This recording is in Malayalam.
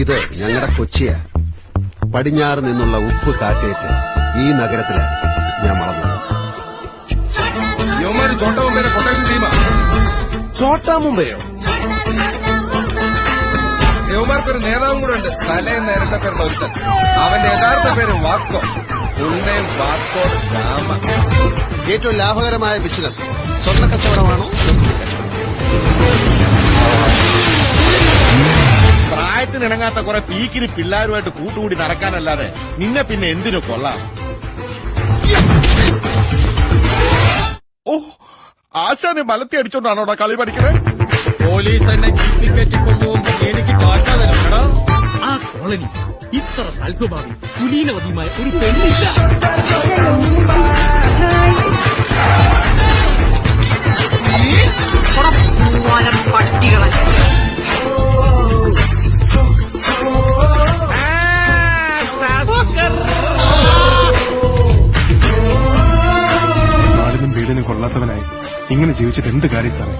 ഇത് ഞങ്ങളുടെ കൊച്ചിയാ. പടിഞ്ഞാറ് നിന്നുള്ള ഉപ്പ് കാറ്റേറ്റ് ഈ നഗരത്തില് ഞാൻ വളർന്നത്. ചോട്ടാ മുംബൈയുടെ കൊട്ടേഷൻ ടീമാ. ചോട്ടാ മുംബൈയോ? യുവമാർക്കൊരു നേതാവും കൂടെ ഉണ്ട്, തലേന്ന് നേരത്തെ പേരുടെ ഒരുത്തൻ. അവന്റെ യഥാർത്ഥ പേര് വാക്കോ. ഉണ്ണയും വാക്കോ രാമ. ഏറ്റവും ലാഭകരമായ ബിസിനസ് സ്വർണ്ണ കച്ചവടമാണോ? പ്രായത്തിനിണങ്ങാത്ത കുറെ പീക്കിരി പിള്ളേരുമായിട്ട് കൂട്ടുകൂടി നടക്കാനല്ലാതെ നിന്നെ പിന്നെ എന്തിനു കൊള്ളാം? ഓ, ആശാനെ മലത്തി അടിച്ചോണ്ടാണോടാ കളി പഠിക്കുന്നത്? പോലീസ് എന്നെ ജീപ്പിക്കറ്റി കൊണ്ടുപോകുമ്പോ എനിക്ക് കാട്ട തരണം. ആ കോളനി ഇത്ര സൽസ്വഭാവി കുലീനവതിയുമായ ഒരു പെണ്ണില്ല. പട്ടികളെ നാടിനും വീടിനും കൊള്ളാത്തവനായി ഇങ്ങനെ ജീവിച്ചിട്ട് എന്ത് കാര്യം സാറേ?